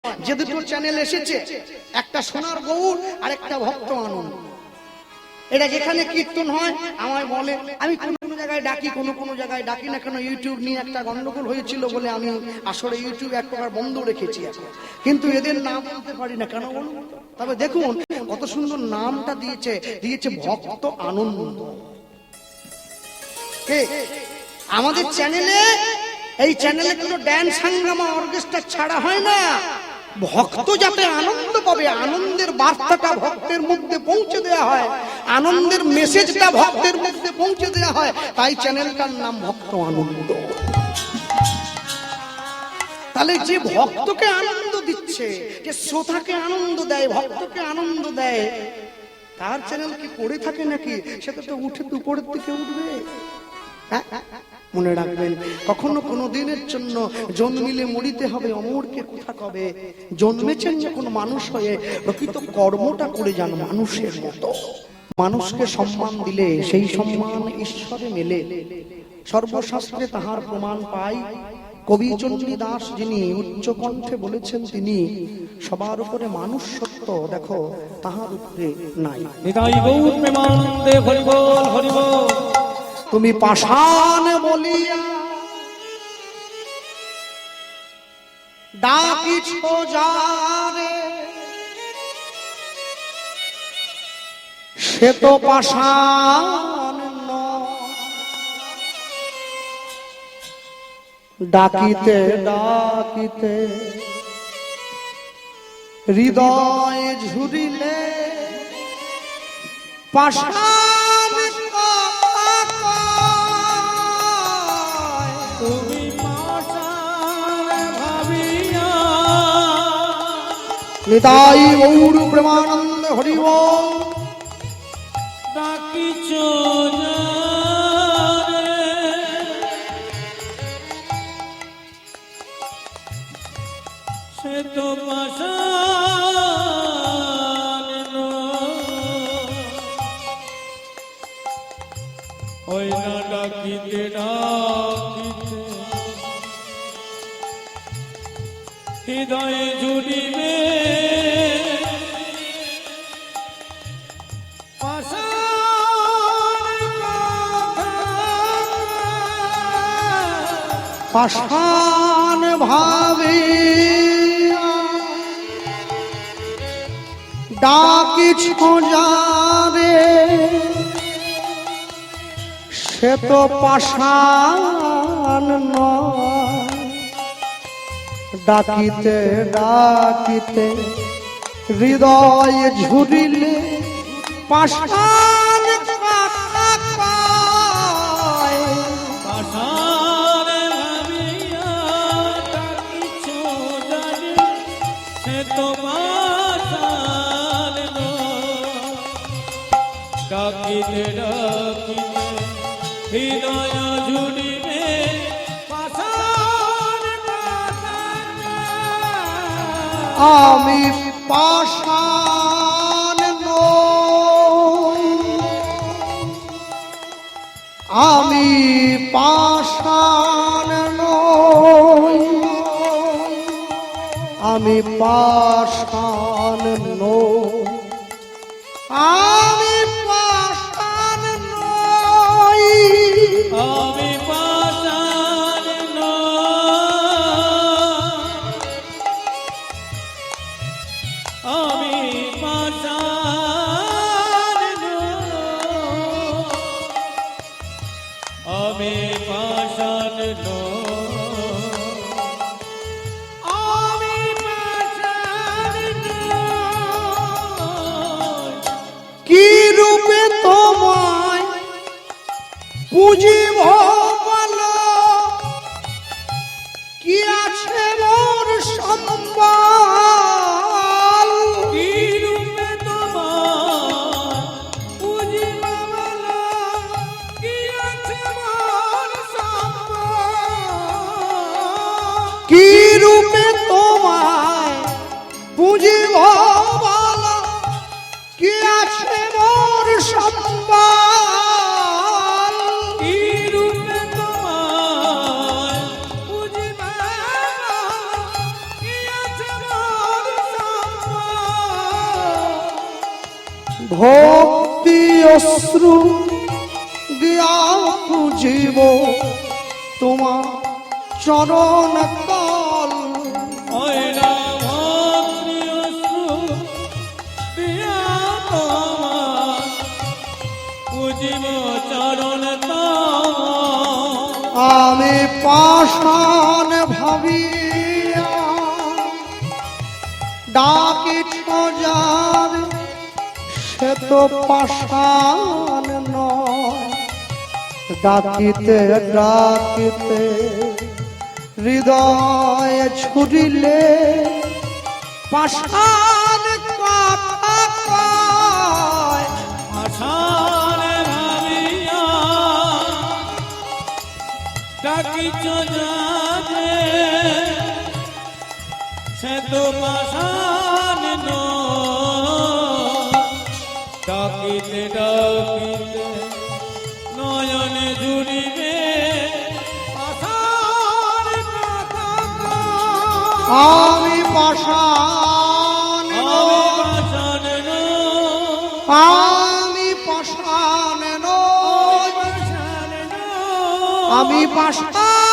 যে দুটো চ্যানেল এসেছে, একটা সোনার গৌর আর একটা ভক্ত আনন্দ। এটা যেখানে কীর্তন হয় আমায় বলে, আমি কোনো জায়গায় ডাকি, কোনো জায়গায় ডাকি না কেন। ইউটিউব নিয়ে একটা গন্ডগোল হয়েছিল বলে আমি আসলে ইউটিউব এক প্রকার বন্ধ রেখেছি এখন, কিন্তু এদের নাম বলতে পারি না কেন বলুন। তবে দেখুন কত সুন্দর নামটা দিয়েছে ভক্ত আনন্দ। আমাদের চ্যানেলে, এই চ্যানেলে কোনো ড্যান্স হাঙ্গামা অর্কেস্ট্রা ছাড়া হয় না। ভক্ত যাতে আনন্দ পাবে, আনন্দের বার্তাটা ভক্তের মধ্যে পৌঁছে দেওয়া হয়, আনন্দের মেসেজটা ভক্তের মধ্যে পৌঁছে দেওয়া হয়, তাই চ্যানেলটার নাম ভক্ত আনন্দ। তাহলে যে ভক্তকে আনন্দ দিচ্ছে, যে শ্রোতাকে আনন্দ দেয়, ভক্তকে আনন্দ দেয়, তার চ্যানেল কি পড়ে থাকে নাকি? সেটা তো উঠে উপরের দিকে উঠবে। মনে রাখবেন, কখনো কোনো দিনের জন্য জন্মিলে মরিতে হবে, অমরকে কোথা কবে। জন্মেছেন যখন মানুষ হয়ে, প্রকৃত কর্মটা করে যান মানুষের মতো। মানুষকে সম্মান দিলে সেই সম্মান ঈশ্বরে মেলে, সর্বশাস্ত্রে তাহার প্রমাণ পাই। কবি চণ্ডী দাস যিনি উচ্চ কণ্ঠে বলেছেন, তিনি সবার উপরে মানুষ সত্য, দেখো তাহার উপরে নাই। তুমি পাষাণ বলিয়া ডাকিছ যারে, সে তো পাষাণ ডাকিতে ডাকিতে হৃদয় ঝুরিলে পাষাণ তুমি পাষাণ ভাবিয়া নিতাই গৌর প্রেমানন্দ হরি বল। ডাকিছ সে তো পাষাণ ওই না ডাকিতে ডাকিতে হৃদয়ে জুড়িবে পাষাণ ভাবে ডাকিছ যারে, সে তো পাষাণ নয়। ডাকিতে ডাকিতে হৃদয় ঝুরিলে পাষাণ কথা কয়। পাষাণ ভাবিয়া ডাকিছ যারে, সে তো পাষাণ নয়। ডাকিতে ডাকিতে হৃদয় জুড়িবে পাষাণ কথা কয়। আমি পাষাণ নই, আমি পাষাণ নই, আমি পাষাণ নই, আমি পাষাণ নই, আমি পাষাণ নই, আমি পাষাণ নই, আমি পাষাণ নই, আমি পাষাণ নই। কি রূপে তোমায় বুঝিব বলো, কি আছে মোর সম্বল। কি রূপে তোমায় ভক্তি অশ্রু দিয়া পুজিব তোমার চরণ তল। ওই না ভক্তি অশ্রু দিয়া তোমার পুজিব চরণ তল। আমি পাষাণ ভাবিয়া ডাকিছ যার সে তো পাষাণ নয়। ডাকিতে ডাকিতে হৃদয় ছুরিলে পাষাণ কথা কয়। আশার ভাবিয়া ডাকিছ যারে সে তো পাষাণ নয়। ডাকিতে ডাকিতে নয়নে জুড়িবে পাষাণ কথা কয়। আমি পাষাণ আমি নই, পাষাণ নই, আমি পাষাণ নই, পাষাণ নই। আমি পাষাণ